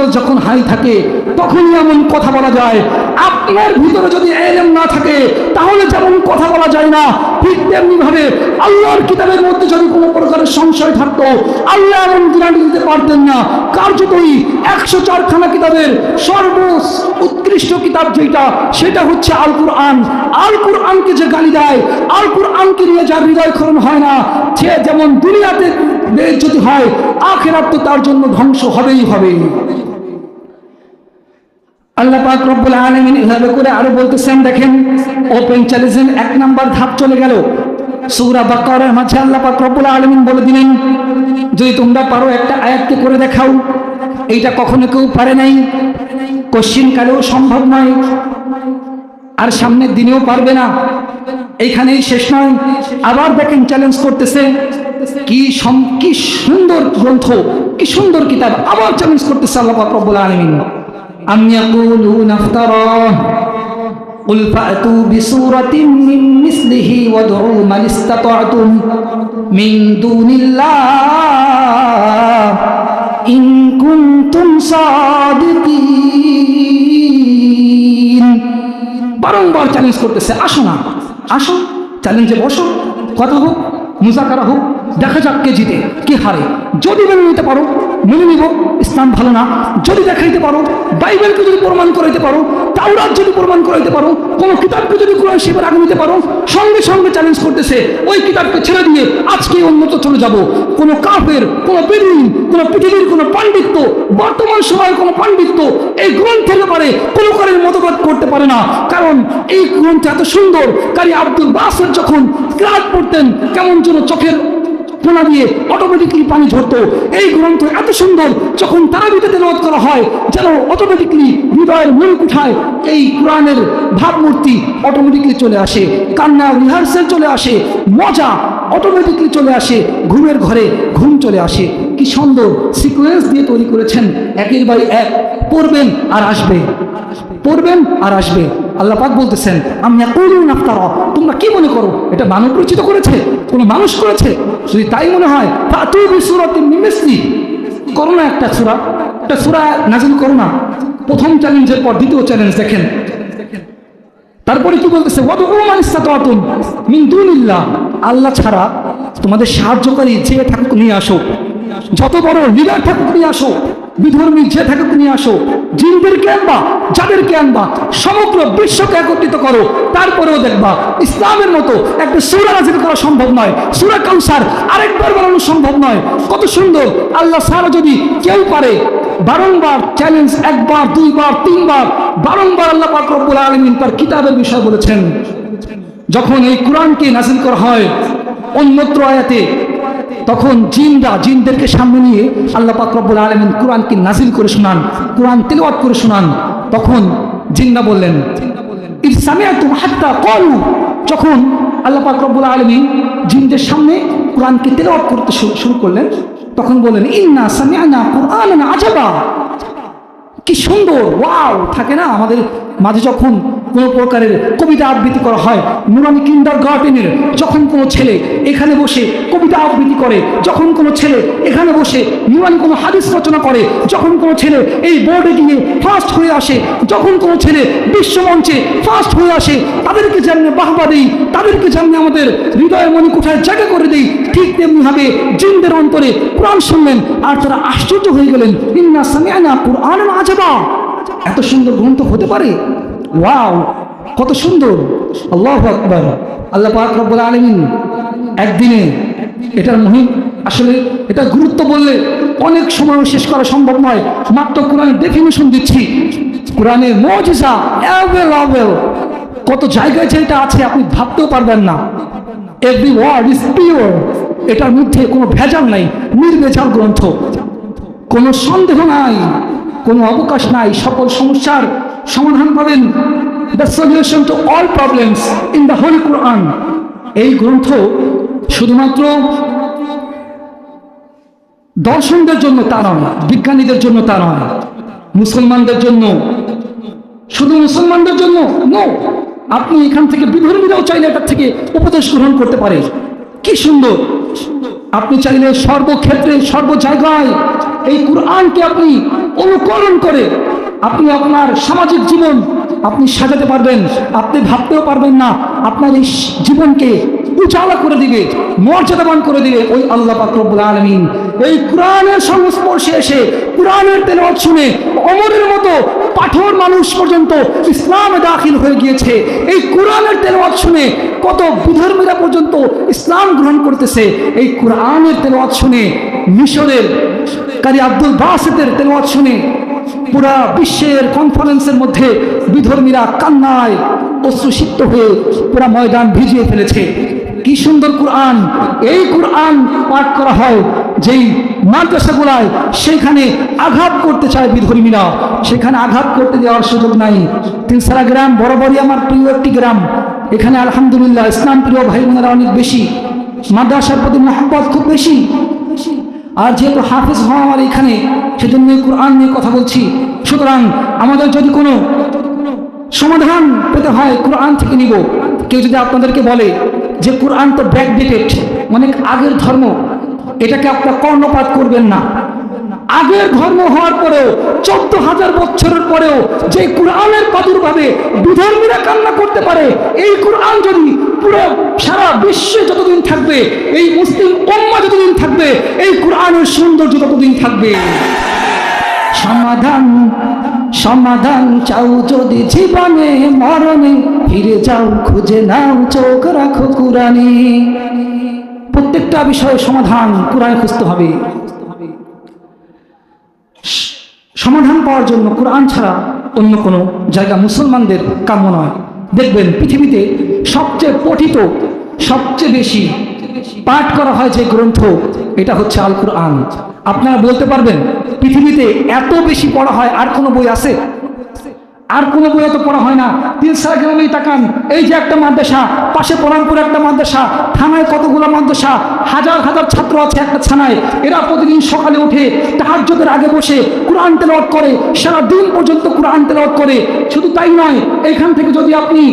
ভিতরে যখন হাই থাকে তখনই এমন কথা বলা যায়। আপনার ভিতরে যদি ইলম না থাকে তাহলে যেমন কথা বলা যায় না, ঠিক তেমনি ভাবে আল্লাহর কিতাবের মধ্যে যদি কোনো প্রকারের সংশয় থাকতো আল্লাহ এমন গ্যারান্টি দিতে পারতেন না। কার্যতই 104খানা কিতাবের সর্বোৎকৃষ্ট কিতাব যেটা, সেটা হচ্ছে আল কুরআন। আল কুরআনকে যে গালি দেয়, আল কুরআনকে নিয়ে যার হৃদয় ক্ষরণ হয় না, সে যেমন দুনিয়াতে বেইজ্জতি হয়, আখিরাত তো তার জন্য ধ্বংস হবেই হবে। আল্লাহ পাক রব্বুল আলামিন এভাবে করে আরো বলতেছেন, দেখেন ওপেন চ্যালেঞ্জের 1 নাম্বার ধাপ চলে গেল। সূরা বাকারার মাঝে আল্লাহ পাক রব্বুল আলামিন বলে দিলেন, যদি তোমরা পারো একটা আয়াতকে করে দেখাও। এইটা কখনো কেউ পারে নাই, কোশ্চিন কালেও সম্ভব নয়, আর সামনের দিনেও পারবে না। এইখানেই শেষ নয়, আবার দেখেন চ্যালেঞ্জ করতেছে। কি সুন্দর গ্রন্থ, কি সুন্দর কিতাব, আবার চ্যালেঞ্জ করতেছে আল্লাহ পাক রব্বুল আলামিন। আম ইয়াকুলুনা ইফতারা কুল ফাতু বিসূরাতিন মিন মিসলিহি ওয়াদউ মান ইসতাতা'তুম মিন দুনিল্লাহ ইন কুনতুম সাদিকিন। বারংবার চ্যালেঞ্জ করতেছে, আসো না, আসো, চ্যালেঞ্জে বসো, কথা হোক, মুজাকারা হোক, দেখা যাক কে জিতে কে হারে। যদি মেনে নিতে পারো মেনে নিব, ইসলাম ভালো না। যদি দেখাইতে পারো, বাইবেলকে যদি প্রমাণ করাইতে পারো, তাওরাত যদি প্রমাণ করাইতে পারো, কোনো কিতাবকে যদি কোরআন শিবের আগে নিতে পারো, সঙ্গে সঙ্গে চ্যালেঞ্জ করতেছে ওই কিতাবকে ছেড়ে দিয়ে আজকে অন্যত্র চলে যাব। কোনো কাফের, কোনো বেদুইন, কোনো পৃথিবীর কোনো পাণ্ডিত্য, বর্তমান সময়ের কোনো পাণ্ডিত্য এই গ্রন্থের ব্যাপারে কোনো কারের মতবাদ করতে পারে না। কারণ এই গ্রন্থ এত সুন্দর। কারি আব্দুল বাসের যখন ক্লাস পড়তেন কেমন যেন চোখের কোনা দিয়ে অটোমেটিকলি পানি ঝরতো। এই গ্রন্থ এত সুন্দর, যখন তারাবিতে তেলাওয়াত করা হয় যেন অটোমেটিকলি হৃদয়ের মূল কুঠায় এই কোরআনের ভাবমূর্তি অটোমেটিকলি চলে আসে, কান্না রিহার্সেল চলে আসে, মজা অটোমেটিকলি চলে আসে, ঘুমের ঘরে ঘুম চলে আসে। কি সুন্দর সিকোয়েন্স দিয়ে তৈরি করেছেন, একের বাই এক, পড়বেন আর আসবে, পড়বেন আর আসবে। আল্লাহ পাক বলতেছেন, আমি ইয়াকুলুনা ইফতারা, তোমরা কি মনে করো এটা মানব রচিত করেছে, কোনো মানুষ করেছে? যদি তাই মনে হয় ফাতু বিসূরাতিন মিন মিসলি, করো না একটা সূরা নাযিল করো না। প্রথম চ্যালেঞ্জের পর দ্বিতীয় চ্যালেঞ্জ দেখেন, তারপরে কি বলতেছে, ওয়াদউ মান ইসতাতা'তুম মিন দুনিল্লাহ, আল্লাহ ছাড়া তোমাদের সাহায্যকারী যে থাকুক নিয়ে আসো, যত বড় লিডার থাকুক নিয়ে আসো, বিধর্মী যে থাকুক নিয়ে আসো, জিনদেরকে আনবা, যাদেরকে আনবা, সমগ্র বিশ্বকে একত্রিত করো। তারপরেও দেখবা ইসলামের মতো একটা সূরা নাযিল করা সম্ভব নয়, সূরা কাউসার আরেকবার বানানো সম্ভব নয়। কত সুন্দর! আল্লাহ ছাড়া যদি কেউ পারে, বারংবার চ্যালেঞ্জ, একবার, দুইবার, তিনবার, বারংবার আল্লাহ পাক রব্বুল আলামিন তার কিতাবের বিষয় বলেছেন। যখন এই কোরআনকে নাযিল করা হয় অন্যত্র আয়াতে, তখন জিনদেরকে সামনে নিয়ে আল্লাহ পাক রব্বুল আলামিন কোরআনকে নাযিল করে শোনান, কোরআন তেলাওয়াত করে শোনান। তখন জিনরা বললেন, ইয সামি'তুম হাত্তা ক্বালু, যখন আল্লাহ পাক রব্বুল আলামিন জিনদের সামনে কোরআনকে তেলাওয়াত করতে শুরু করলেন, তখন বললেন, ইন্না সামি'না কুরআনান আজাবা। কি সুন্দর ওয়াও থাকে না আমাদের মাঝে, যখন কোনো প্রকারের কবিতা আবৃত্তি করা হয়, নুরানি কিন্ডারগার্টেনের যখন কোনো ছেলে এখানে বসে কবিতা আবৃত্তি করে, যখন কোনো ছেলে এখানে বসে নুরানি কোনো হাদিস রচনা করে, যখন কোনো ছেলে এই বোর্ডে গিয়ে ফার্স্ট হয়ে আসে, যখন কোনো ছেলে বিশ্বমঞ্চে ফার্স্ট হয়ে আসে, তাদেরকে যেমনি বাহবা দিই, তাদেরকে যেমনি আমাদের হৃদয়ের মণিকুঠায় জায়গা করে দিই, ঠিক তেমনিভাবে জিনদের অন্তরে কোরআন শুনলেন আর তারা আশ্চর্য হয়ে গেলেন। ইন্না সামি'না কুরআনান আজাবা, এত সুন্দর গ্রন্থ হতে পারে, ওয়াও কত সুন্দর, আল্লাহু আকবার। আল্লাহ পাক রব্বুল আলামিন একদিনে এটার আসলে এটা গুরুত্ব বললে অনেক সময় শেষ করা সম্ভব নয়। মাত্র কোরআনের ডেফিনিশন দিচ্ছি, কোরআনের মুজিজা অ্যাভেলেবল কত জায়গায় যেটা আছে আপনি ভাবতেও পারবেন না। এভরি ওয়ার্ড ইজ পিওর, এটার মধ্যে কোনো ভেজাল নাই, নির্ভেজাল গ্রন্থ, কোনো সন্দেহ নাই, কোনো অবকাশ নাই, সকল সমস্যার সমাধান পাবেন। The solution to all problems in the holy Quran. এই গ্রন্থ শুধুমাত্র দর্শনদের জন্য তা নয়, বিজ্ঞানীদের জন্য তা নয়, মুসলমানদের জন্য, শুধু মুসলমানদের জন্য নো, আপনি এখান থেকে বিধর্মীরাও চাইলে এটার থেকে উপদেশ গ্রহণ করতে পারে। কি সুন্দর! আপনি চাইলে সর্বক্ষেত্রে, সর্ব জায়গায় এই কোরআনকে আপনি অনুকরণ করে আপনি আপনার সামাজিক জীবন আপনি সাজাতে পারবেন। আপনি ভাবতেও পারবেন না আপনার এই জীবনকে উজালা করে দিবে, মর্যাদাবান করে দিবে ওই আল্লাহ পাক রব্বুল আলামিন। এই কোরআনের সংস্পর্শে এসে কোরআনের তেলাওয়াত শুনে ওমরের মতো পাথর মানুষ পর্যন্ত ইসলামে দাখিল হয়ে গিয়েছে। এই কোরআনের তেলাওয়াত শুনে কত বিধর্মীরা পর্যন্ত ইসলাম গ্রহণ করতেছে। এই কোরআনের তেলাওয়াত শুনে মিশরের কারি আব্দুল বাসিতের তেলাওয়াত শুনে পুরা বিশ্বের কনফারেন্সের মধ্যে বিধর্মীরা কান্নায় অশ্রুসিক্ত হয়ে পুরা ময়দান ভিজিয়ে ফেলেছে। কি সুন্দর কোরআন! এই কোরআন পাঠ করা হয় যেই মাদ্রাসাগুলায়, সেখানে আঘাত করতে চায় বিধর্মীরা, সেখানে আঘাত করতে দেওয়ার সুযোগ নাই। তিনসারা গ্রাম বরাবরই আমার প্রিয় একটি গ্রাম। এখানে আলহামদুলিল্লাহ ইসলাম প্রিয় ভাই বোনেরা অনেক বেশি, মাদ্রাসার প্রতি মহব্বত খুব বেশি। আর যেহেতু হাফেজ হওয়া আমার এখানে, সেজন্য কোরআন নিয়ে কথা বলছি। সুতরাং আমাদের যদি কোনো সমাধান পেতে হয় কোরআন থেকে নিব। কেউ যদি আপনাদেরকে বলে যে কোরআন তো ব্যাকডেটেড, অনেক আগের ধর্ম, এটাকে আপনারা কর্ণপাত করবেন না। আগের ধর্ম হওয়ার পরেও 14,000 বছরের পরেও যে কোরআনের প্রাদুর্ভাবে বিধর্মীরা কান্না করতে পারে, এই কোরআন যদি পুরো সারা বিশ্বে যতদিন থাকবে, এই মুসলিম উম্মাহ যতদিন থাকবে, এই কোরআনের সৌন্দর্য ততদিন থাকবে। সমাধান সমাধান চাও যদি জীবনে মরণে, ফিরে যাও খুঁজে নাও চোখ রাখো কোরআনে। প্রত্যেকটা বিষয়ে সমাধান কোরআনে খুঁজতে হবে। সমাধান পাওয়ার জন্য কোরআন ছাড়া অন্য কোনো জায়গা মুসলমানদের কাম্য নয়। দেখবেন পৃথিবীতে সবচেয়ে পঠিত, সবচেয়ে বেশি পাঠ করা হয় যে গ্রন্থ, এটা হচ্ছে আল কোরআন। আপনারা বলতে পারবেন পৃথিবীতে এত বেশি পড়া হয় আর কোনো বই আছে? আর কোনো বই এত পড়া হয় না। তিনসারা গ্রামেই তাকান, এই যে একটা মাদ্রাসা, পাশে পরানপুর একটা মাদ্রাসা, থানায় কতগুলো মাদ্রাসা, হাজার হাজার ছাত্র আছে একটা থানায়। এরা প্রতিদিন সকালে উঠে তাহাজ্জুদের আগে বসে কোরআন তেলাওয়াত করে, সারা দিন পর্যন্ত কোরআন তেলাওয়াত করে। শুধু তাই নয়, এখান থেকে যদি আপনি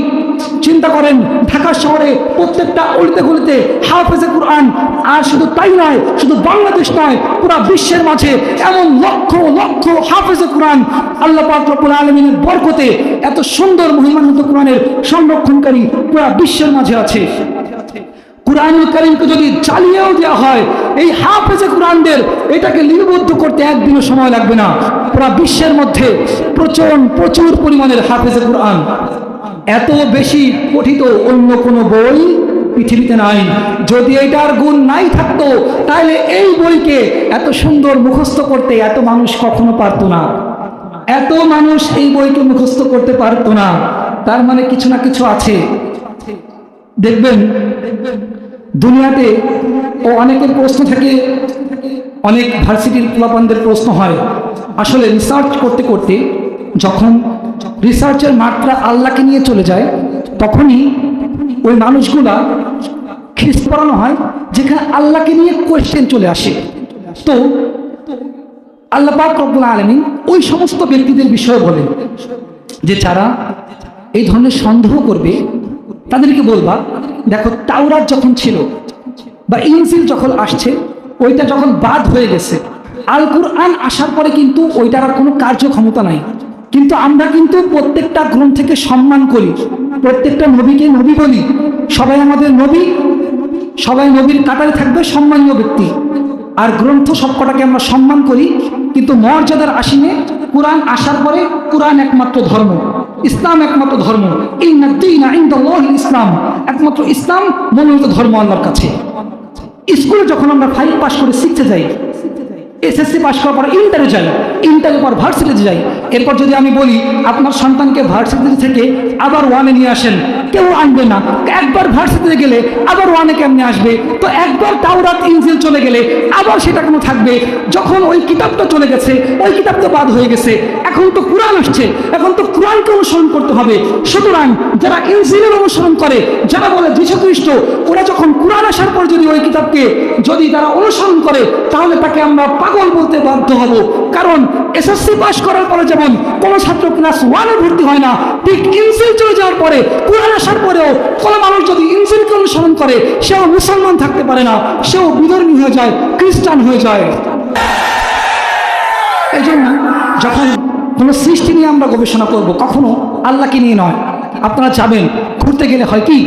চিন্তা করেন ঢাকা শহরে প্রত্যেকটা অলিতে গলিতে হাফেজে কোরআন। আর শুধু তাই নয়, শুধু বাংলাদেশ নয়, পুরা বিশ্বের মাঝে এমন লক্ষ লক্ষ হাফেজে কোরআন আল্লাহ পাক রব্বুল আলামিনের বরকতে এত সুন্দর মহিমান্বিত কোরআনের সংরক্ষণকারী পুরা বিশ্বের মাঝে আছে। কুরআনুল কারীমকে যদি চালিয়েও দেওয়া হয়, এই হাফেজে কোরআনদের এটাকে লিপিবদ্ধ করতে একদিনও সময় লাগবে না। পুরা বিশ্বের মধ্যে প্রচুর পরিমাণের হাফেজে কোরআন। এত বেশি পঠিত অন্য কোনো বই পৃথিবীতে নাই। যদি এটার গুণ নাই থাকতো, তাহলে এই বইকে এত সুন্দর মুখস্থ করতে এত মানুষ কখনো পারতো না। এত মানুষ এই বইকে মুখস্থ করতে পারতো না। তার মানে কিছু না কিছু আছে। দেখবেন দুনিয়াতে অনেকের প্রশ্ন থাকে, অনেক ভার্সিটির পোলাপানদের প্রশ্ন হয়। আসলে রিসার্চ করতে করতে যখন রিসার্চের মাত্রা আল্লাহকে নিয়ে চলে যায়, তখনই ওই মানুষগুলা খিস্ত পড়ানো হয় যেখানে আল্লাহকে নিয়ে কোয়েশ্চেন চলে আসে। তো আল্লাহ পাক রব্বুল আলামিন ওই সমস্ত ব্যক্তিদের বিষয়ে বলেন যে যারা এই ধরনের সন্দেহ করবে তাদেরকে বলবা, দেখো তাওরাত যখন ছিল বা ইনজিল যখন আসছে, ওইটা যখন বাদ হয়ে গেছে, আল কুরআন আসার পরে কিন্তু ওইটার আর কোনো কার্যক্ষমতা নাই। কিন্তু আমরা কিন্তু প্রত্যেকটা গ্রন্থকে সম্মান করি, প্রত্যেকটা নবীকে নবী বলি। সবাই আমাদের নবী, সবাই নবীর কাতারে থাকবে সম্মানীয় ব্যক্তি। আর গ্রন্থ সবকটাকে আমরা সম্মান করি, কিন্তু মর্যাদার আসীনে কোরআন আসার পরে কোরআন একমাত্র ধর্ম, ইসলাম একমাত্র ধর্ম। ইন্না দীনা ইনদাল্লাহিল ইসলাম, একমাত্র ইসলাম মনোনীত ধর্ম আল্লাহর কাছে। স্কুলে যখন আমরা 5 পাস করে 6-এ যাই, এসএসসি পাস করার পর ইন্টারে যাই, ইন্টারের পর ভার্সিটিতে যাই, এরপর যদি আমি বলি আপনার সন্তানকে ভার্সিটি থেকে আবার 1-এ নিয়ে আসেন, কেউ আনবে না। একবার ভার্সিটিতে গেলে আবার 1-এ কেমনে আসবে? তো একবার তাওরাত ইনজিল চলে গেলে আবার সেটা কোনো থাকবে? যখন ওই কিতাবটা চলে গেছে, ওই কিতাবটা বাদ হয়ে গেছে, এখন তো কোরআন আসছে, এখন তো কোরআনকে অনুসরণ করতে হবে। সুতরাং যারা ইনজিলের অনুসরণ করে, যারা বলে যীশু খ্রিস্ট, ওরা যখন কোরআন আসার পর যদি ওই কিতাবকে যদি তারা অনুসরণ করে, তাহলে তাকে আমরা পাগল বলতে বাধ্য হব। কারণ এসএসসি পাস করার পরে যেমন কোনো ছাত্র ক্লাস 1-এ ভর্তি হয় না, ঠিক ইনজিল চলে যাওয়ার পরে, কোরআন আসার পরেও কোনো মানুষ যদি ইনজিলকে অনুসরণ করে, সেও মুসলমান থাকতে পারে না, সেও বিধর্মী হয়ে যায়, খ্রিস্টান হয়ে যায়। যখন কোনো সৃষ্টি নিয়ে আমরা গবেষণা করব, কখনো আল্লাহকে নিয়ে নয়। আপনারা যাবেন, ঘুরতে গেলে হয় কি,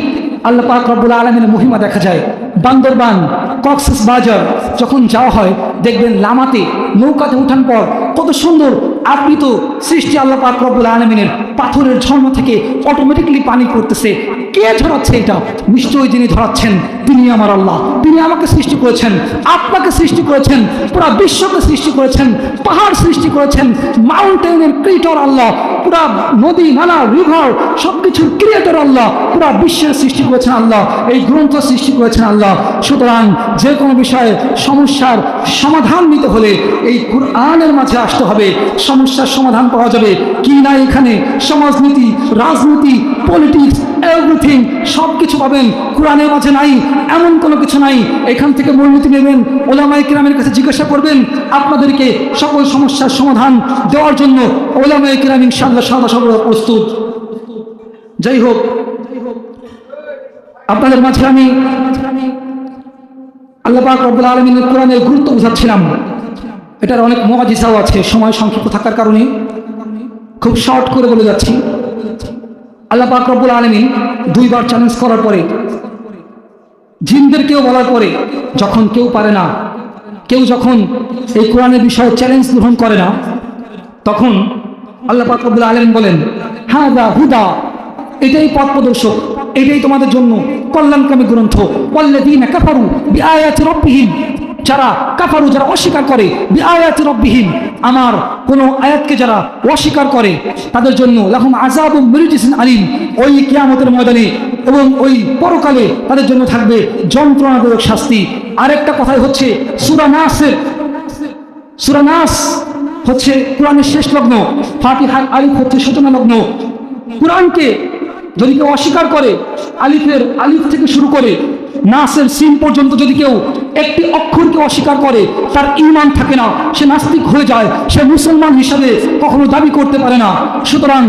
আল্লাহ পাক রব্বুল আলামিনের মহিমা দেখা যায়। বান্দরবান, কক্সেস বাজার যখন যাওয়া হয়, দেখবেন লামাতে নৌকাতে উঠান পর কত সুন্দর আবৃত সৃষ্টি আল্লাহ পাক রব্বুল আলামিনের। পাথরের ঝর্ণা থেকে অটোমেটিকলি পানি পড়তেছে। কে ঝরাচ্ছে এটা? নিশ্চয়ই যিনি ঝরাচ্ছেন তিনি আমার আল্লাহ। তিনি আমাকে সৃষ্টি করেছেন, আপনাকে সৃষ্টি করেছেন, পুরা বিশ্বকে সৃষ্টি করেছেন, পাহাড় সৃষ্টি করেছেন, মাউন্টেনের ক্রিয়েটর আল্লাহ, পুরা নদী নালা রিভার সবকিছুর ক্রিয়েটর আল্লাহ, পুরা বিশ্বের সৃষ্টি করেছেন আল্লাহ, এই গ্রন্থ সৃষ্টি করেছেন আল্লাহ। সুতরাং যে কোনো বিষয়ে সমস্যার সমাধান নিতে হলে এই কুরআনের মাঝে আসতে হবে, সমস্যার সমাধান পাওয়া যাবে। কি না এখানে সমাজনীতি, রাজনীতি, পলিটিক্স, এভরিথিং সব কিছু পাবেন কোরআনের মাঝে। নাই এমন কোনো কিছু নাই। এখান থেকে মূলনীতি নেবেন, ওলামায়ে কেরামের কাছে জিজ্ঞাসা করবেন, আপনাদেরকে সকল সমস্যার সমাধান দেওয়ার জন্য ওলামায়ে কেরাম ইনশাআল্লাহ সর্বদা প্রস্তুত। যাই হোক, আপনাদের মাঝে আমি আল্লাহ পাক রব্বুল আলামিনের কোরআনের গুরুত্ব বোঝাচ্ছিলাম। এটার অনেক মুআজিজাও আছে, সময় সংক্ষিপ্ত থাকার কারণে খুব শর্ট করে বলে যাচ্ছি। আল্লাহ পাক রব্বুল আলামিন দুইবার চ্যালেঞ্জ করার পরে, জিনদেরকেও বলার পরে, যখন কেউ পারে না, কেউ যখন এই কোরআনের বিষয়ে চ্যালেঞ্জ গ্রহণ করে না, তখন আল্লাহ পাক রব্বুল আলামিন বলেন, হাযা হুদা, এটাই পথ প্রদর্শক, এটাই তোমাদের জন্য কল্যাণকামী গ্রন্থ। ওয়াল্লাযীনা কাফারু বিআয়াতি রাব্বিহিম, যারা কাফারু, যারা অস্বীকার করে, বিআয়াতি রাব্বিহিম, আমার কোনো আয়াতকে যারা অস্বীকার করে, তাদের জন্য লাহুম আযাবুম মিন রিজসিন আলীম, ওই কিয়ামতের ময়দানে এবং ওই পরকালে তাদের জন্য থাকবে যন্ত্রণাদায়ক শাস্তি। আরেকটা কথাই হচ্ছে সূরা নাসের, সূরা নাস হচ্ছে কোরআনের শেষ লগ্ন, ফাতিহার আলিফ হচ্ছে সূচনা লগ্ন। কোরআনকে যদি কেউ অস্বীকার করে, আলিফ থেকে শুরু করে নাসের সিন পর্যন্ত যদি কেউ একটি অক্ষরকে অস্বীকার করে, তার ঈমান থাকে না, সে নাস্তিক হয়ে যায়, সে মুসলমান হিসাবে কখনো দাবি করতে পারে না। সুতরাং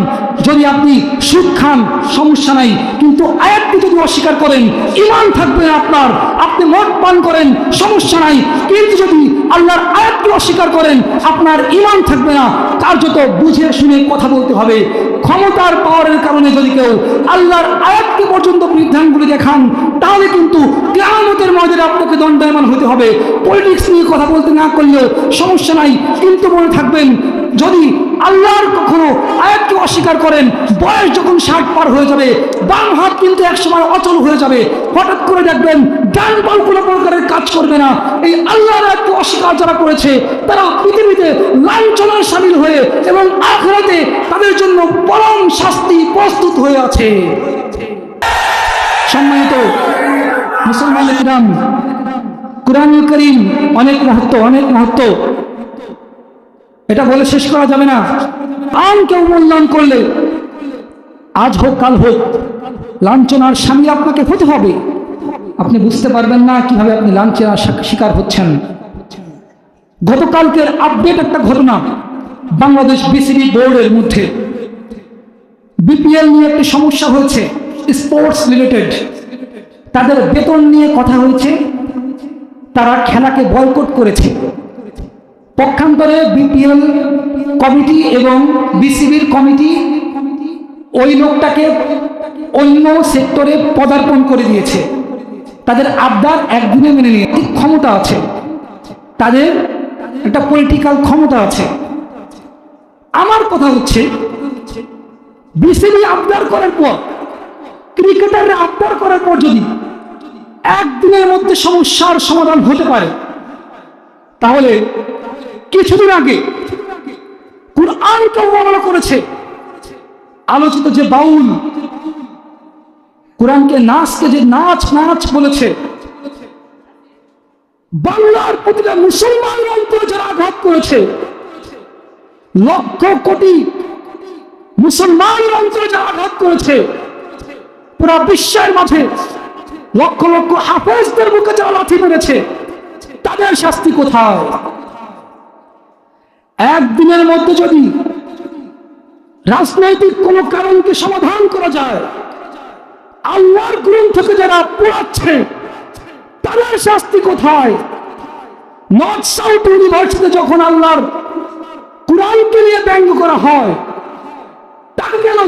যদি আপনি সুদ খান সমস্যা নাই, কিন্তু আয়াতটি যদি অস্বীকার করেন, ঈমান থাকবে না আপনার। আপনি মদ পান করেন সমস্যা নাই, কিন্তু যদি আল্লাহর আয়াতকে অস্বীকার করেন, আপনার ঈমান থাকবে না। তার যত বুঝে শুনে কথা বলতে হবে। ক্ষমতার পাওয়ারের কারণে যদি কেউ আল্লাহর আয়াতকে পর্যন্ত বৃদ্ধাঙ্গুলি দেখান, তাহলে কিন্তু কিয়ামতের ময়দানে আপনাকে দণ্ডায়মান হতে হবে। পলিটিক্স নিয়ে কথা বলতে না করলেও সমস্যা নাই, কিন্তু মনে থাকবেন, যদি আল্লাহর কখনো আয়াতকে অস্বীকার করেন, বয়স যখন 60 পার হয়ে যাবে, বাম হাত কিন্তু একসময় অচল হয়ে যাবে। হঠাৎ করে দেখবেন ডান বাম কোনো প্রকারের কাজ করবে না। এই আল্লাহর আয়াতকে অস্বীকার যারা করেছে, তারা পৃথিবীতে লাঞ্ছনার শামিল হয়ে এবং আখিরাতে তাদের জন্য পরম শাস্তি প্রস্তুত হয়ে আছে। সম্মানিত মুসলমানের কিরাম, কুরআনুল কারীম অনেক মহত্ব, অনেক মহত্ব, এটা বলে শেষ করা যাবে না। কেউ মূল্যায়ন করলে আজ হোক কাল হোক লাঞ্ছনার শামিল আপনাকে হতে হবে। আপনি বুঝতে পারবেন না কিভাবে আপনি লাঞ্ছনার শিকার হচ্ছেন। গতকালকের আপডেট একটা ঘটনা, বাংলাদেশ বিসিবি বোর্ডের মধ্যে বিপিএল নিয়ে একটি সমস্যা হয়েছে, স্পোর্টস রিলেটেড। তাদের বেতন নিয়ে কথা হয়েছে, তারা খেলাকে বয়কট করেছে। পক্ষান্তরে বিপিএল কমিটি এবং বিসিবির কমিটি ওই লোকটাকে অন্য সেক্টরে পদার্পণ করে দিয়েছে। তাদের আবদার একদিনে মেনে নিয়ে ক্ষমতা আছে, তাদের একটা পলিটিক্যাল ক্ষমতা আছে। আমার কথা হচ্ছে, বিসিবি আবদার করার পর, ক্রিকেটাররা আবদার করার পর যদি একদিনের মধ্যে সমস্যার সমাধান হতে পারে, তাহলে কিছুদিন আগে কুরআনকে অবমাননা করেছে আলোচিত যে বাউল, কুরআনকে নাচকে যে নাচ বলেছে, বাংলার প্রতিটা মুসলমানের অন্তরে যারা আঘাত করেছে, লক্ষ কোটি মুসলমানের অন্তরে যারা আঘাত করেছে, পুরা বিশ্বের মাঝে লক্ষ লক্ষ হাফেজদের বুকে যারা লাথি মেরেছে, তাদের শাস্তি কোথায়? একদিনের মধ্যে যদি রাজনৈতিক কোন কারণকে সমাধান করা যায়, আল্লাহর গ্রন্থকে যারা পড়াচ্ছে তাদের শাস্তি কোথায়? নর্থ সাউথ ইউনিভার্সিটিতে যখন আল্লাহর কুরআনকে নিয়ে ব্যঙ্গ করা হয়, তাকে কেন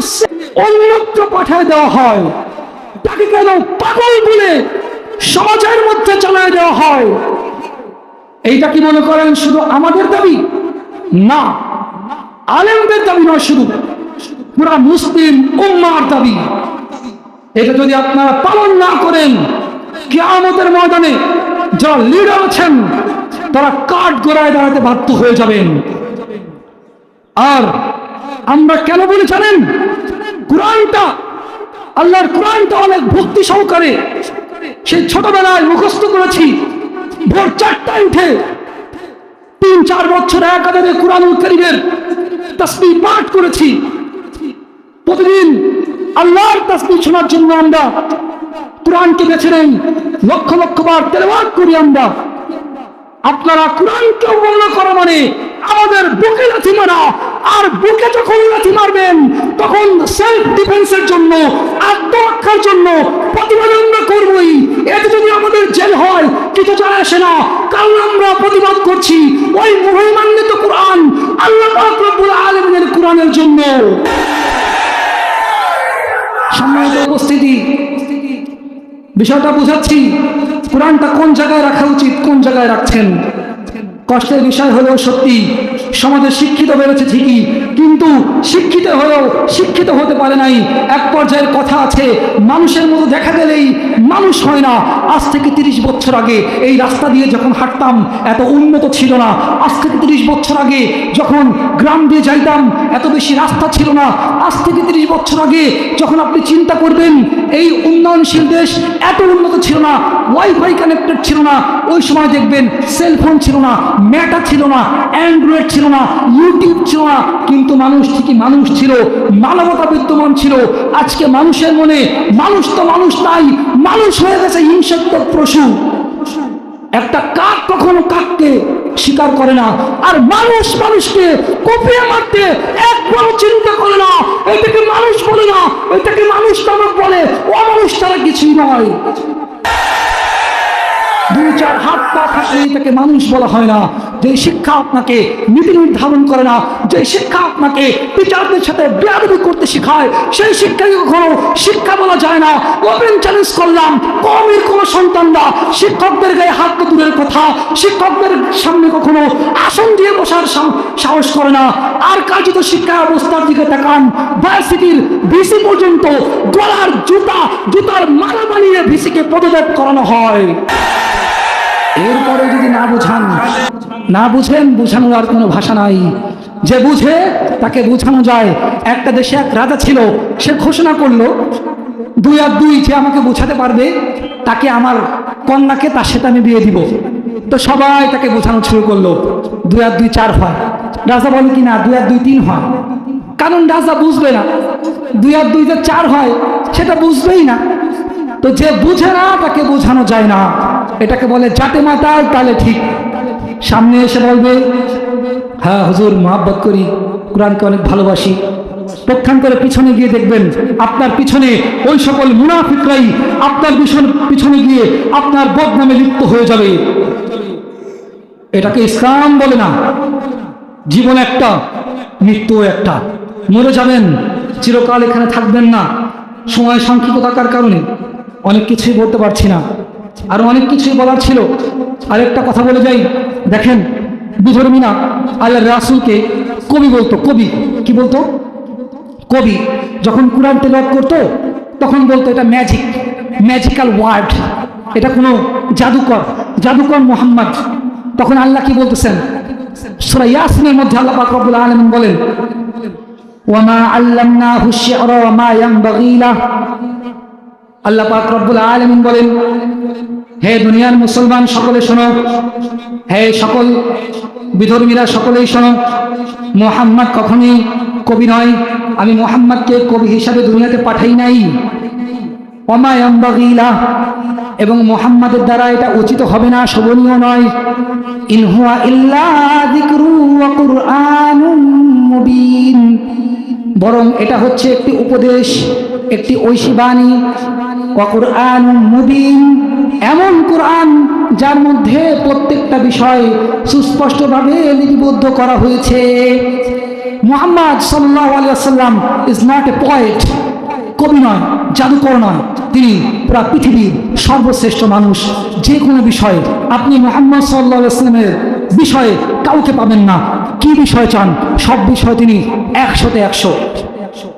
অন্যত্র পাঠিয়ে দেওয়া হয়, তাকে কেন পাগল বলে সমাজের মধ্যে চালিয়ে দেওয়া হয়? এইটা কি মনে করেন শুধু আমাদের দাবি? না, আলেমদের দাবি নয়, শুধু পুরা মুসলিম উম্মার দাবি। এটা যদি আপনারা পালন না করেন, কিয়ামতের ময়দানে যারা লিডার আছেন তারা কাঠ গড়ায় দাঁড়াতে বাধ্য হয়ে যাবেন। আর আমরা কেন বলি জানেন? কুরআনটা, আল্লাহর কুরআনটা অনেক ভক্তি সহকারে সেই ছোটবেলায় মুখস্থ করেছি। ভোর 4টায় উঠে 3-4 বছর একাধারে কুরআনুল কারীমের তাসবিহ পাঠ করেছি। প্রতিদিন আল্লাহর তাসবিহ শোনার জন্য আমরা কুরআনকে বেছে নেই, লক্ষ লক্ষ বার তেলাওয়াত করি আমরা। আপনারা কুরআনকে অবহেলা করা মানে আমাদের বুকে লাথি মারা। আর বুকে যখন লাথি মারবেন তখন সেলফ ডিফেন্সের জন্য, আত্মরক্ষার জন্য প্রতিবাদ আমরা করবই। এতে যদি আমাদের জেল হয় কিছু যায় আসে না, কারণ আমরা প্রতিবাদ করছি ওই মহিমান্বিত কুরআন, আল্লাহ পাক রব্বুল আলামিনের কুরআনের জন্য। সম্মানিত উপস্থিতি, বিষয়টা বুঝাচ্ছি কুরআনটা কোন জায়গায় রাখা উচিত, কোন জায়গায় রাখছেন। কষ্টের বিষয় হলেও সত্যি, সমাজে শিক্ষিত বেড়েছে ঠিকই, কিন্তু শিক্ষিত হলেও শিক্ষিত হতে পারে নাই। এক পর্যায়ের কথা আছে, মানুষের মতো দেখা গেলেই মানুষ হয় না। আজ থেকে 30 বছর আগে এই রাস্তা দিয়ে যখন হাঁটতাম এত উন্নত ছিল না। আজ থেকে 30 বছর আগে যখন গ্রাম দিয়ে যাইতাম এত বেশি রাস্তা ছিল না। আজ থেকে 30 বছর আগে যখন আপনি চিন্তা করবেন এই উন্নয়নশীল দেশ এত উন্নত ছিল না, ওয়াইফাই কানেক্টেড ছিল না। ওই সময় দেখবেন সেলফোন ছিল না, মেটা ছিল না, অ্যান্ড্রয়েড ছিল না, ইউটিউব ছিল না, কিন্তু মানুষ ঠিকই মানুষ ছিল, মানবতা বিদ্যমান ছিল। আজকে মানুষের মনে মানুষ তো মানুষ নাই, মানুষ হয়ে গেছে হিংসাত্মক পশু। একটা কাক কখনো কাককে স্বীকার করে না, আর মানুষ মানুষকে কপিয়ে মারতে একবারও চিন্তা করে না। এটাকে মানুষ বলে না, এটাকে মানুষ নামক বলে, অমানুষ ছাড়া কিছুই নয়। 2-4 হাত পা থাকলে এটাকে মানুষ বলা হয় না। যে শিক্ষা আপনাকে নীতি নির্ধারণ করে না, যে শিক্ষা আপনাকে টিচারদের সাথে বেয়াদবি করতে শেখায়, সেই শিক্ষাকে কখনো শিক্ষা বলা যায় না। ওপেন চ্যালেঞ্জ করলাম, কমের কোনো সন্তানরা শিক্ষকদের গায়ে হাত দূরের কথা, শিক্ষকদের সামনে কখনো আসন দিয়ে বসার সাহস করে না। আর কার্যত শিক্ষা ব্যবস্থার দিকে তাকান, ভার্সিটির ভিসি পর্যন্ত গলার জুতার মালা বানিয়ে ভিসিকে পদত্যাগ করানো হয়। এরপরে যদি না বুঝেন, বোঝানোর আর কোনো ভাষা নাই। যে বুঝে তাকে বোঝানো যায়। একটা দেশে এক রাজা ছিল, সে ঘোষণা করলো 2 আর 2 যে আমাকে বোঝাতে পারবে তাকে আমার কন্যাকে তার সাথে আমি বিয়ে দিব। তো সবাই তাকে বোঝানো শুরু করলো 2 আর 2 4 হয়। রাজা বলে কি না 2 আর 2 3 হয়, কারণ রাজা বুঝবে না 2 আর 2 যে 4 হয় সেটা বুঝবেই না। তো যে বুঝে না তাকে বোঝানো যায় না। এটাকে বলে জাতে মাতাল তালে ঠিক। সামনে এসে বলবে হ্যাঁ হুজুর মহব্বত করি, কোরআনকে অনেক ভালোবাসি। পক্ষান্তরে পিছনে গিয়ে দেখবেন আপনার পিছনে ওই সকল মুনাফিকরাই আপনার পিছনে গিয়ে আপনার বদনামে লিপ্ত হয়ে যাবে। এটাকে ইসলাম বলে না। জীবন একটা, মৃত্যু একটা। মরে যাবেন, চিরকাল এখানে থাকবেন না। সময় সংক্ষিপ্ত থাকার কারণে অনেক কিছুই বলতে পারছি না, আর অনেক কিছুই বলার ছিল। আরেকটা কথা বলে যাই, দেখেন বুঝর মিনা আল্লাহ রাসূলকে কবি বলতো। কবি কি বলতো? কবি যখন কুরআন তেলাওয়াত করতো তখন বলতো এটা ম্যাজিক্যাল ওয়ার্ড, এটা কোনো জাদুকর মুহাম্মদ। তখন আল্লাহ কি বলতেছেন? সূরা ইয়াসিনের মধ্যে আল্লাহ পাক রব্বুল আলামিন বলেন ওয়ামা আল্লামনাহু শি'রা ওয়া মা ইয়ানবাগী লাহু। আল্লাহ পাক রব্বুল আলামিন বলেন হে দুনিয়ার মুসলমান সকলে শোনো, হে সকল বিধর্মীরা সকলেই শোনো, মুহাম্মদ কখনোই কবি নয়। আমি মুহাম্মদকে কবি হিসাবে দুনিয়াতে পাঠাই নাই। ওয়া মা ইয়ানবাগী লাহু, এবং মুহাম্মাদের দ্বারা এটা উচিত হবে না, শোভনীয় নয়। ইন হুয়া ইল্লা যিকরু ওয়া কুরআনুম মুবিন, বরং এটা হচ্ছে একটি উপদেশ, একটি ঐশী বাণী। ওয়া কুরআনুম মুবিন, এমন কুরআন যার মধ্যে প্রত্যেকটা বিষয় সুস্পষ্টভাবে লিপিবদ্ধ করা হয়েছে। মুহাম্মদ সাল্লাল্লাহু আলাইহি ওয়াসাল্লাম ইজ নট এ পয়েট, কবি নয়, জাদুকর নয়, তিনি পুরা পৃথিবীর সর্বশ্রেষ্ঠ মানুষ। যে কোনো বিষয়ে আপনি মুহাম্মদ সাল্লাল্লাহু আলাইহি ওয়াসাল্লামের বিষয়ে কাউকে পাবেন না। কি বিষয় চান, সব বিষয় তিনি 100-তে 100।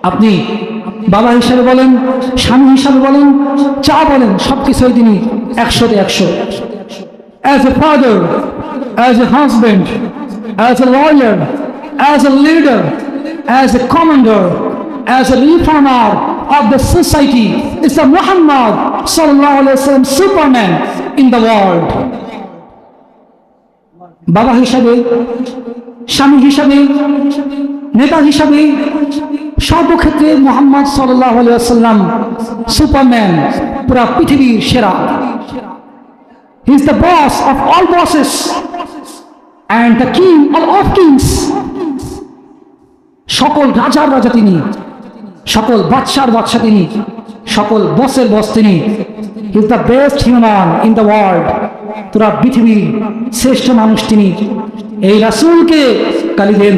আপনি বাবা হিসাবে বলেন, স্বামী হিসাবে বলেন, যা বলেন সব কিছুই তিনি 100-তে 100। As a father, as a husband, as a lawyer, as a leader, as a commander, as a reformer of the society, is the Muhammad sallallahu alaihi wasallam Superman in the world. বাবা হিসাবে, স্বামী হিসাবে, নেতা হিসাবে সর্বক্ষেত্রে মুহাম্মদ সাল্লাল্লাহু আলাইহি ওয়াসাল্লাম সুপারম্যান, পুরা পৃথিবীর সেরা। He is the boss of all bosses and the king of all kings. সকল রাজার রাজা তিনি, সকল বাদশার বাদশা তিনি, সকল বসের বস তিনি। He is the best human in the world. পুরা পৃথিবীর শ্রেষ্ঠ মানুষ তিনি। এই রাসূলকে গালি দেন।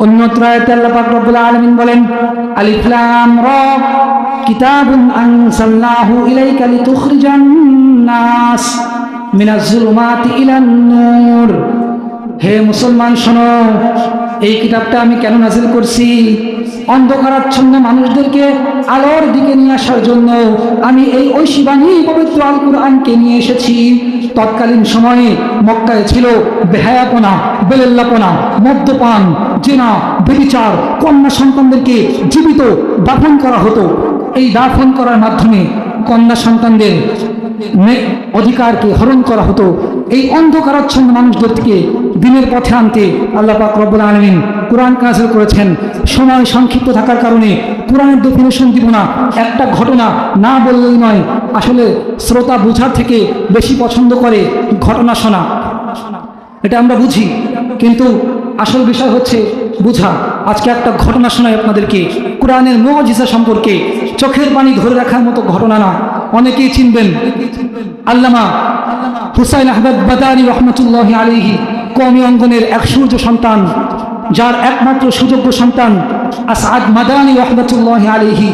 অন্যত্র আয়াতে আল্লাহ পাক রব্বুল আলামিন বলেন, আলিফ লাম রা কিতাবুন আনজালনাহু ইলাইকা লিতুখরিজান নাস মিনাজ যুলুমাতি ইলান নূর। হে মুসলমান শোনো, এই কিতাবটা আমি কেন নাযিল করছি? অন্ধকারাচ্ছন্ন মানুষদেরকে আলোর দিকে নিয়ে আসার জন্য আমি এই ঐশীবাণী পবিত্র আল কুরআনকে নিয়ে এসেছি। তৎকালীন সময়ে মক্কায় ছিল বেহায়াপনা, বেলেল্লাপনা, মদ্যপান, জিনা, ব্যভিচার, কন্যা সন্তানদেরকে জীবিত দাফন করা হতো। এই দাফন করার মাধ্যমে কন্যা সন্তানদের অধিকারকে হরণ করা হতো। এই অন্ধকারাচ্ছন্ন মানুষদের থেকে দিনের পথে আনতে আল্লাহ পাক রব্বুল আলামিন কোরআন নাযিল করেছেন। সময় সংক্ষিপ্ত থাকার কারণে কোরআনের ডেফিনেশন দিব না। একটা ঘটনা না বললেই নয়, আসলে শ্রোতা বোঝার থেকে বেশি পছন্দ করে ঘটনা শোনা। এটা আমরা বুঝি, কিন্তু আসল বিষয় হচ্ছে বুঝা। আজকে একটা ঘটনা শোনাই আপনাদেরকে কোরআনের মুআজিজা সম্পর্কে। চোখের পানি ধরে রাখার মতো ঘটনা না, অনেকেই চিনবেন। আল্লামা হুসাইন আহমদ মাদানী রহমতুল্লাহি আলাইহি কওমি অঙ্গনের এক সূর্য সন্তান, যার একমাত্র সুযোগ্য সন্তান আসাদ মাদানী রহমতুল্লাহি আলাইহি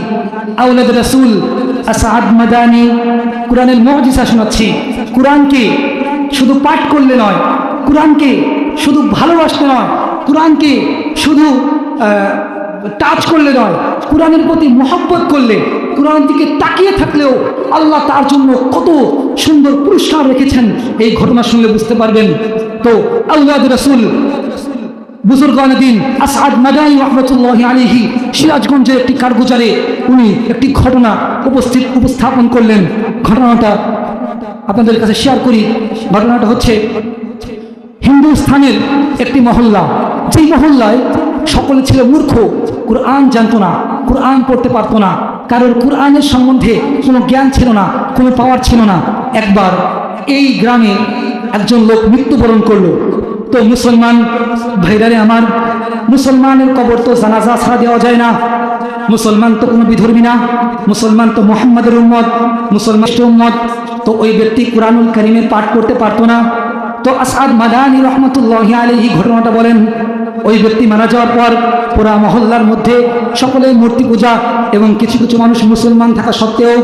আওলাদ রাসূল আসাদ মাদানী। কোরআনের মুআজিজা শোনাচ্ছি। কোরআনকে শুধু পাঠ করলে নয়, কোরআনকে শুধু ভালোবাসলে নয়, কোরআনকে শুধু টাচ করলে নয়, কোরআনের প্রতি মহব্বত করলে, কোরআনের দিকে তাকিয়ে থাকলেও আল্লাহ তার জন্য কত সুন্দর পুরস্কার রেখেছেন এই ঘটনা শুনলে বুঝতে পারবেন। তো আওলাদ রাসূল বুজুর্গান দিন আসাদ মাদানী রহমতুল্লাহি আলাইহি সিরাজগঞ্জের একটি কারগুজারে উনি একটি ঘটনা উপস্থাপন করলেন। ঘটনাটা আপনাদের কাছে শেয়ার করি। ঘটনাটা হচ্ছে হিন্দুস্থানের একটি মহল্লা, যেই মহল্লায় সকলে ছিল মূর্খ, কোরআন জানতো না, কোরআন পড়তে পারতো না, কারোর কোরআনের সম্বন্ধে কোনো জ্ঞান ছিল না, কোনো পাওয়ার ছিল না। একবার এই গ্রামে একজন লোক মৃত্যুবরণ করলো। তো মুসলমান ভাইরারে আমার, মুসলমানের কবর তো জানাজা ছাড়া দেওয়া যায় না। মুসলমান তো কোনো বিধর্মী না, মুসলমান তো মুহাম্মাদের উম্মত, মুসলমান উম্মত। তো ওই ব্যক্তি কোরআনুল কারীমের পাঠ করতে পারতো না। তো আসাদ মাদানী রহমতুল্লাহি আলাইহি ঘটনাটা বলেন। ওই ব্যক্তি মারা যাওয়ার পর পুরা মহল্লার মধ্যে সকলে মূর্তি পূজা, এবং কিছু কিছু মানুষ মুসলমান থাকা সত্ত্বেও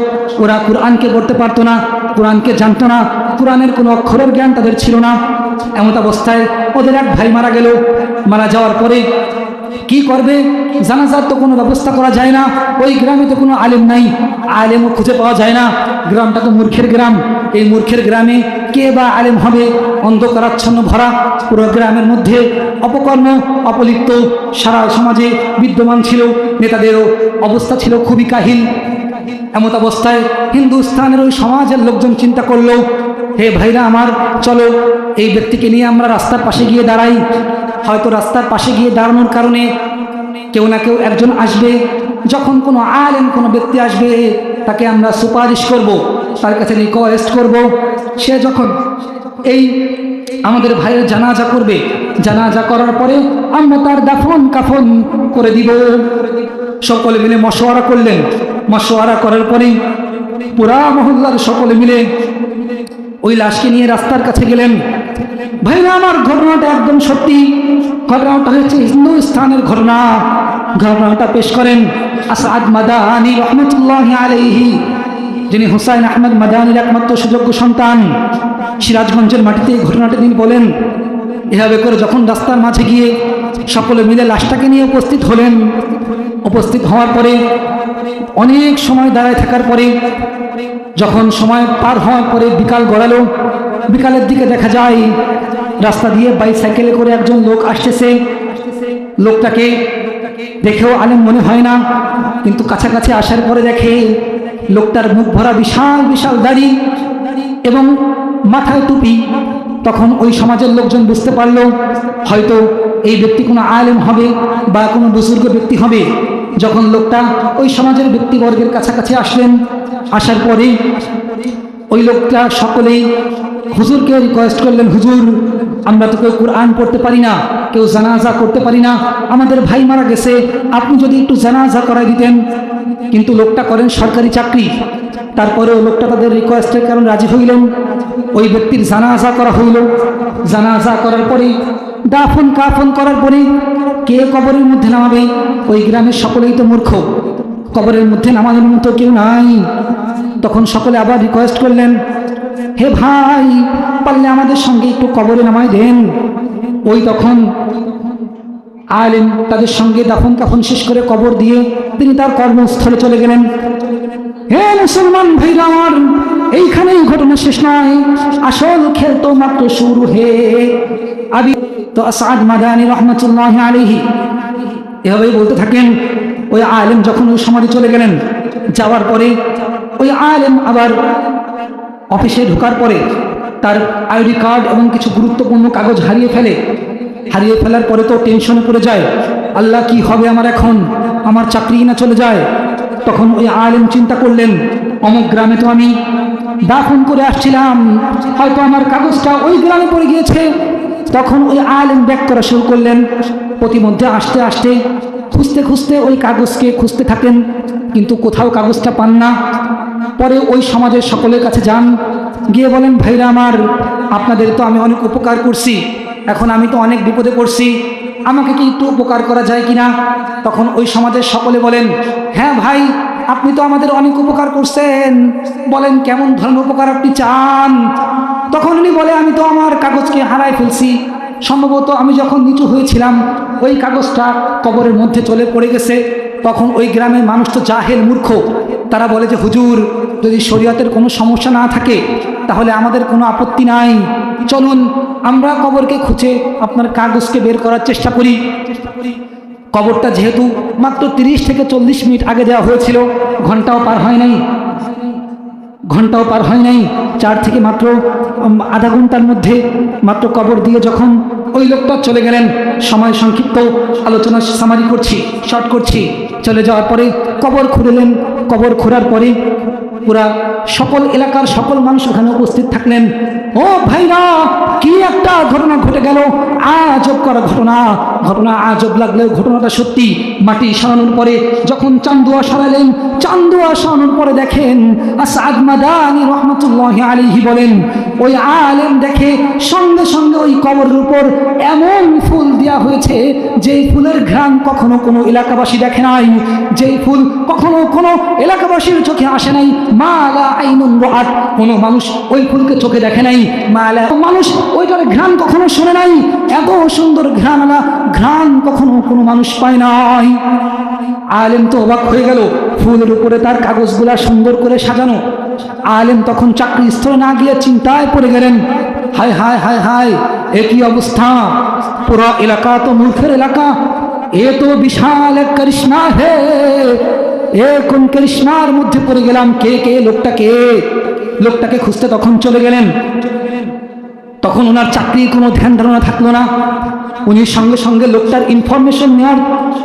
ওরা কোরআনকে পড়তে পারতো না, কোরআনকে জানতো না, কোরআনের কোনো অক্ষরের জ্ঞান তাদের ছিল না। এমন অবস্থায় ওদের এক ভাই মারা গেল। মারা যাওয়ার পরে কি করবে? জানাজার তো কোনো ব্যবস্থা করা যায় না, ওই গ্রামে তো কোনো আলেম নাই, আলেমও খুঁজে পাওয়া যায় না। গ্রামটা তো মূর্খের গ্রাম। এই মূর্খের গ্রামে কে বা আলেম হবে? অন্ধকারাচ্ছন্ন ভরা পুরো গ্রামের মধ্যে অপকর্ম অপলিপ্ত সারা সমাজে বিদ্যমান ছিল। নেতাদেরও অবস্থা ছিল খুবই কাহিল। এমন অবস্থায় হিন্দুস্তানের ওই সমাজের লোকজন চিন্তা করলো, হে ভাইরা আমার, চলো এই ব্যক্তিকে নিয়ে আমরা রাস্তার পাশে গিয়ে দাঁড়াই। হয়তো রাস্তার পাশে গিয়ে দাঁড়ানোর কারণে কেউ না কেউ একজন আসবে। যখন কোনো আলেম কোনো ব্যক্তি আসবে, তাকে আমরা সুপারিশ করব, তার কাছে রিকোয়েস্ট করব। সে যখন এই আমাদের ভাইয়ের জানাজা করবে, জানাজা করার পরে আমরা তার দাফন কাফন করে দিব। সকলে মিলে মশওয়ারা করলেন। মশওয়ারা করার পরে পুরা মহল্লার সকলে মিলে ওই লাশকে নিয়ে রাস্তার কাছে গেলেন। ভাইরা আমার, ঘটনাটা একদম সত্যি। ঘটনাটা হচ্ছে হিন্দুস্তানের ঘটনা। ঘটনাটা পেশ করেন আসাদ মাদানী রহমতুল্লাহ আলাইহি, যিনি হুসাইন আহমদ মাদানীর একমাত্র সুযোগ্য সন্তান। সিরাজগঞ্জের মাটিতে এই ঘটনাটা তিনি বলেন। এভাবে করে যখন রাস্তার মাঝে গিয়ে সকলে মিলে লাশটাকে নিয়ে উপস্থিত হলেন, উপস্থিত হওয়ার পরে অনেক সময় দাঁড়ায় থাকার পরে যখন সময় পার হওয়ার পরে বিকাল গড়ালো, বিকালের দিকে দেখা যায় রাস্তা দিয়ে বাইসাইকেলে করে একজন লোক আসতেছে। লোকটাকে দেখেও আলেম মনে হয় না, কিন্তু কাছাকাছি আসার পরে দেখে লোকটার মুখ ভরা বিশাল বিশাল দাড়ি এবং মাথায় টুপি। তখন ওই সমাজের লোকজন বুঝতে পারলো হয়তো এই ব্যক্তি কোনো আলেম হবে বা কোনো বুজুর্গ ব্যক্তি হবে। যখন লোকটা ওই সমাজের ব্যক্তিবর্গের কাছাকাছি আসলেন, আসার পরে ওই লোকটা সকলেই হুজুরকে রিকোয়েস্ট করলেন, হুজুর আমরা তো কেউ কোরআন পড়তে পারি না, কেউ জানাজা করতে পারি না, আমাদের ভাই মারা গেছে, আপনি যদি একটু জানাজা করাই দিতেন। কিন্তু লোকটা করেন সরকারি চাকরি, তারপরেও লোকটা তাদের রিকোয়েস্টের কারণে রাজি হইলেন। ওই ব্যক্তির জানাজা করা হইল। জানাজা করার পরে দাফন কাফন করার পরে কে কবরের মধ্যে নামাবে? ওই গ্রামের সকলেই তো মূর্খ, কবরের মধ্যে নামানোর মতো কেউ নাই। তখন সকলে আবার রিকোয়েস্ট করলেন, হে ভাই পারলে আমাদের সঙ্গে একটু কবরে নামাই দেন। ওই তখন আলেম তাদের সঙ্গে দাফন কাফন শেষ করে কবর দিয়ে তিনি তার কর্মস্থলে চলে গেলেন। হে মুসলমান ভাইরা আমার, এইখানেই ঘটনা শেষ নয়, আসল খেল তো মাত্র শুরু। হে আবি তো আসাদ মাদানী রহমতুল্লাহ আলাইহি এভাবেই বলতে থাকেন। ওই আলেম যখন ওই সমাজে চলে গেলেন, যাওয়ার পরে ওই আলেম আবার অফিসে ঢোকার পরে তার আইডি কার্ড এবং কিছু গুরুত্বপূর্ণ কাগজ হারিয়ে ফেলে। হারিয়ে ফেলার পরে তো টেনশনে পড়ে যায়, আল্লাহ কি হবে আমার এখন, আমার চাকরি না চলে যায়। তখন ওই আলেম চিন্তা করলেন, অমুক গ্রামে তো আমি দাফন করে আসছিলাম, হয়তো আমার কাগজটা ওই গ্রামে পড়ে গিয়েছে। তখন ওই আলেম ব্যাক করা শুরু করলেন। প্রতিমধ্যে আসতে আসতে খুঁজতে খুঁজতে ওই কাগজকে খুঁজতে থাকেন, কিন্তু কোথাও কাগজটা পান না। পরে ওই সমাজের সকলের কাছে যান, গিয়ে বলেন, ভাইরা আমার, আপনাদের তো আমি অনেক উপকার করছি, এখন আমি তো অনেক বিপদে পড়ছি, আমাকে কি একটু উপকার করা যায় কিনা? তখন ওই সমাজের সকলে বলেন, হ্যাঁ ভাই, আপনি তো আমাদের অনেক উপকার করছেন, বলেন কেমন ধরনের উপকার আপনি চান? তখন উনি বলে, আমি তো আমার কাগজকে হারাই ফেলছি, সম্ভবত আমি যখন নিচু হয়েছিলাম ওই কাগজটা কবরের মধ্যে চলে পড়ে গেছে। তখন ওই গ্রামের মানুষ তো জাহেল মূর্খ, তারা বলে যে হুজুর, যদি শরীয়তের কোনো সমস্যা না থাকে তাহলে আমাদের কোনো আপত্তি নাই, চলুন আমরা কবরকে খুঁজে আপনার কাগজকে বের করার চেষ্টা করি। কবরটা যেহেতু মাত্র 30 থেকে 40 মিনিট আগে দেওয়া হয়েছিল, ঘন্টাও পার হয় নাই, 4 থেকে মাত্র আধা ঘন্টার মধ্যে মাত্র কবর দিয়ে যখন ওই লোকটা চলে গেলেন। সময় সংক্ষিপ্ত, আলোচনা সামারি করছি, শর্ট করছি। চলে যাওয়ার পরে কবর খুঁড়লেন। কবর খোঁড়ার পরে পুরা সকল এলাকার সকল মানুষ ওখানে উপস্থিত থাকলেন। ও ভাইরা, কি একটা ঘটনা ঘটে গেল, আজব করা ঘটনা আজব লাগলেও ঘটনাটা সত্যি। মাটি সরানোর পরে যখন চান্দুয়া সরালেন, চান্দুয়া সরানোর পরে দেখেন আসাদ মাদানী রহমতুল্লাহ আলাইহি বলেন, ওই আলেম দেখে সঙ্গে সঙ্গে ওই কবরের উপর এমন ফুল দেওয়া হয়েছে যেই ফুলের ঘ্রাণ কখনো কোনো এলাকাবাসী দেখে নাই, যেই ফুল কখনো কোনো এলাকাবাসীর চোখে আসে নাই। মালা আইনুন রাআত, কোনো মানুষ ওই ফুলকে চোখে দেখে নাই। মালা, মানুষ ওইটার ঘ্রাণ কখনো শুনে নাই। এত সুন্দর ঘ্রাণ কখনো কোনো মানুষ পায় নাই। আলেম তো অবাক হয়ে গেল, ফুলের উপরে তার কাগজগুলা সুন্দর করে সাজানো। আলেম তখন চাকরি স্থলে না গিয়ে চিন্তায় পড়ে গেলেন, হায় হায় হায় হায়, একই অবস্থা, পুরো এলাকা তো মূর্খের এলাকা, এ তো বিশাল এক করিশ্মা হে, এ কোন করিশ্মার মধ্যে পড়ে গেলাম, কে লোকটাকে খুঁজতে তখন চলে গেলেন। তখন ওনার চাকরির কোনো ধ্যান ধারণা থাকলো না। উনি সঙ্গে সঙ্গে লোকটার ইনফরমেশন নেওয়ার,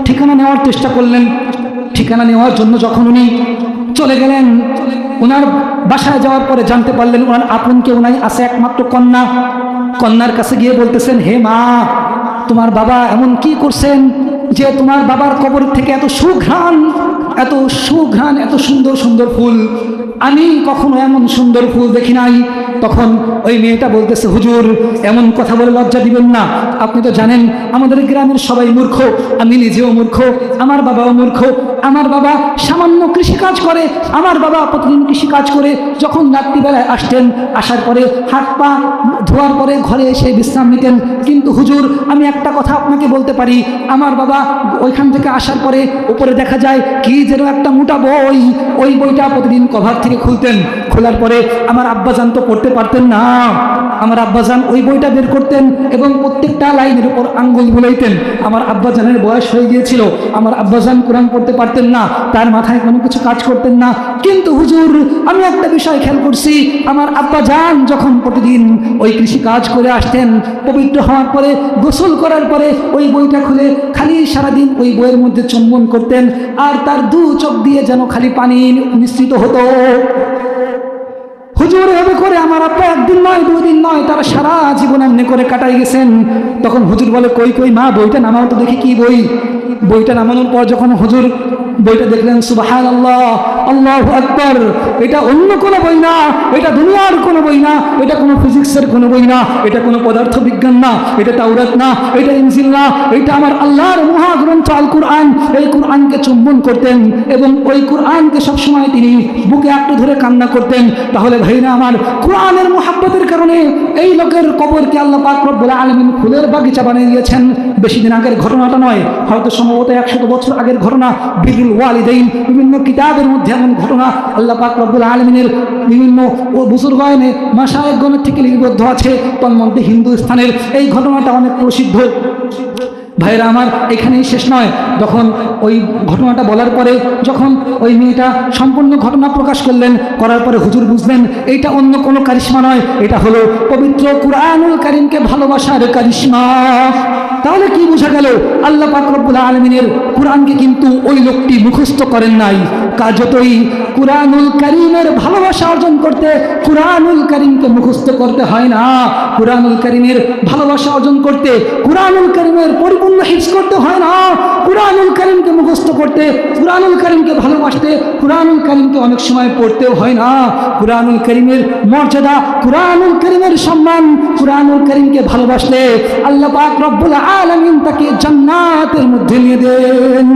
ঠিকানা নেওয়ার চেষ্টা করলেন। ঠিকানা নেওয়ার জন্য যখন উনি চলে গেলেন, ওনার বাসায় যাওয়ার পরে জানতে পারলেন ওনার আপনকে ওনাই আছে একমাত্র কন্যা। কন্যার কাছে গিয়ে বলতেছেন, হে মা, তোমার বাবা এমন কি করছেন যে তোমার বাবার কবর থেকে এত সুঘ্রাণ, এত সুন্দর সুন্দর ফুল, আমি কখনো এমন সুন্দর ফুল দেখি নাই। তখন ওই মেয়েটা বলতেছে, হুজুর এমন কথা বলে লজ্জা দিবেন না, আপনি তো জানেন আমাদের গ্রামের সবাই মূর্খ, আমি নিজেও মূর্খ, আমার বাবাও মূর্খ। আমার বাবা সামান্য কৃষিকাজ করে, আমার বাবা প্রতিদিন কৃষিকাজ করে যখন রাত্রিবেলায় আসতেন, আসার পরে হাত পা ধোয়ার পরে ঘরে এসে বিশ্রাম নিতেন। কিন্তু হুজুর আমি একটা কথা আপনাকে বলতে পারি, আমার বাবা ওইখান থেকে আসার পরে উপরে দেখা যায় কি যেন একটা মোটা বই, ওই বইটা প্রতিদিন কভার থেকে খুলতেন, খোলার পরে আমার আব্বাজান তো পড়তে পারতেন না, আমার আব্বাজান ওই বইটা বের করতেন এবং প্রত্যেকটা লাইনের উপর আঙ্গুল বুলাইতেন। আমার আব্বাজানের বয়স হয়ে গিয়েছিল, আমার আব্বাজান কোরআন পড়তে পারতেন না, তার মাথায় কোনো কিছু কাজ করতেন না। কিন্তু হুজুর আমি একটা বিষয় খেয়াল করছি, আমার আব্বাজান যখন প্রতিদিন ওই কৃষি কাজ করে আসতেন, পবিত্র হওয়ার পরে গোসল করার পরে ওই বইটা খুলে খালি সারাদিন ওই বইয়ের মধ্যে চুম্বন করতেন, আর তার দু চোখ দিয়ে যেন খালি পানি মিশ্রিত হতো। হুজুর এভাবে করে আমার আব্বা একদিন নয় দুদিন নয়, তারা সারা জীবন এমনি করে কাটাই গেছেন। তখন হুজুর বলে, কই কই মা বইটা নামাও তো দেখি কি বই। বইটা নামানোর পর যখন হুজুর বইটা দেখলেন, সুবহানাল্লাহ আল্লাহু আকবার, এটা অন্য কোনো বই না, এটা দুনিয়ার কোনো বই না, এটা কোনো ফিজিক্সের কোনো বই না, এটা কোনো পদার্থ বিজ্ঞান না, এটা তাওরাত না, এটা ইনজিল না, এটা আমার আল্লাহর মহাগ্রন্থ আল কুরআন। এই কুরআনকে চুম্বন করতেন এবং ওই কুরআনকে সবসময় তিনি বুকে আঁকড়ে ধরে কান্না করতেন। তাহলে ভাইরা আমার, কুরআনের মুহাব্বতের কারণে এই লোকের কবরকে আল্লাহ পাক রব্বুল আলামিন ফুলের বাগিচা বানিয়ে দিয়েছেন। বেশি দিন আগের ঘটনাটা নয়, হয়তো সম্ভবত 100 বছর আগের ঘটনা। বিরুল ওয়ালিদাইন, বিভিন্ন কিতাবের মধ্যে এমন ঘটনা আল্লাহ পাক রব্বুল আলামিনের বিভিন্ন বুজুর্গায়নে মাশায়েখগণের থেকে লিপিবদ্ধ আছে। তন্মধ্যে হিন্দুস্তানের এই ঘটনাটা অনেক প্রসিদ্ধ। ভাইরা আমার, এখানেই শেষ নয়। যখন ওই ঘটনাটা বলার পরে যখন ওই মেয়েটা সম্পূর্ণ ঘটনা প্রকাশ করলেন, করার পরে হুজুর বুঝলেন এইটা অন্য কোনো কারিশমা নয়, এটা হলো পবিত্র কুরআনুল কারীমকে ভালোবাসার কারিশমা। তাহলে কি বোঝা গেল? আল্লাহ পাক রব্বুল আলামিনের কুরআনকে কিন্তু ওই লোকটি মুখস্থ করেন নাই। যতই কুরআনুল কারীমের ভালোবাসা অর্জন করতে কুরআনুল কারীমকে মুখস্থ করতে হয় না, কুরআনুল কারীমের ভালোবাসা অর্জন করতে কুরআনুল কারীমের পরিপূর্ণ হিফজ করতে হয় না, কুরআনুল কারীমকে মুখস্থ করতে, কুরআনুল কারীমকে ভালোবাসতে কুরআনুল কারীমকে অনেক সময় পড়তেও হয় না। কুরআনুল কারীমের মর্যাদা, কুরআনুল কারীমের সম্মান, কুরআনুল কারীমকে ভালোবাসলে আল্লাহ পাক রব্বুল আলামিন তাকে জান্নাতের মধ্যে নিয়ে দেন।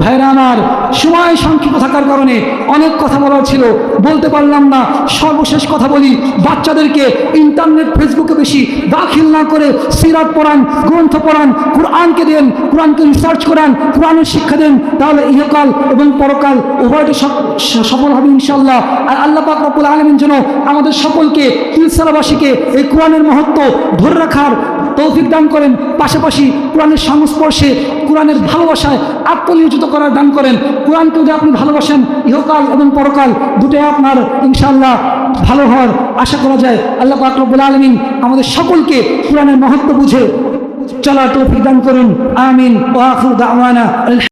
ভাইরা আমার, সময় সংক্ষিপ্ত থাকার কারণে অনেক কথা বলার ছিল, বলতে পারলাম না। সর্বশেষ কথা বলি, বাচ্চাদেরকে ইন্টারনেট ফেসবুকে বেশি দাখিল না করে সিরাত পড়ান, গ্রন্থ পড়ান, কুরআনকে দেন, কুরআনকে রিসার্চ করান, কুরআনের শিক্ষা দেন, তাহলে ইহকাল এবং পরকাল উভয়টি সফল হবে ইনশাআল্লাহ। আর আল্লাহ পাক রব্বুল আলামিন যেন আমাদের সকলকে, সিলসিলাবাসীকে এই কুরআনের মহত্ব ধরে রাখার তৌফিক দান করেন, পাশাপাশি কোরআনের সংস্পর্শে, কোরআনের ভালোবাসায় আত্মনিয়োজিত করার দান করেন। কোরআনকে যদি আপনি ভালোবাসেন, ইহকাল এবং পরকাল দুটোই আপনার ইনশাআল্লাহ ভালো হওয়ার আশা করা যায়। আল্লাহ পাক রব্বুল আলামিন আমাদের সকলকে কোরআনের মহত্ব বুঝে চলার তৌফিক দান করুন। আমিন। ওয়া আখিরু দাওয়ানা।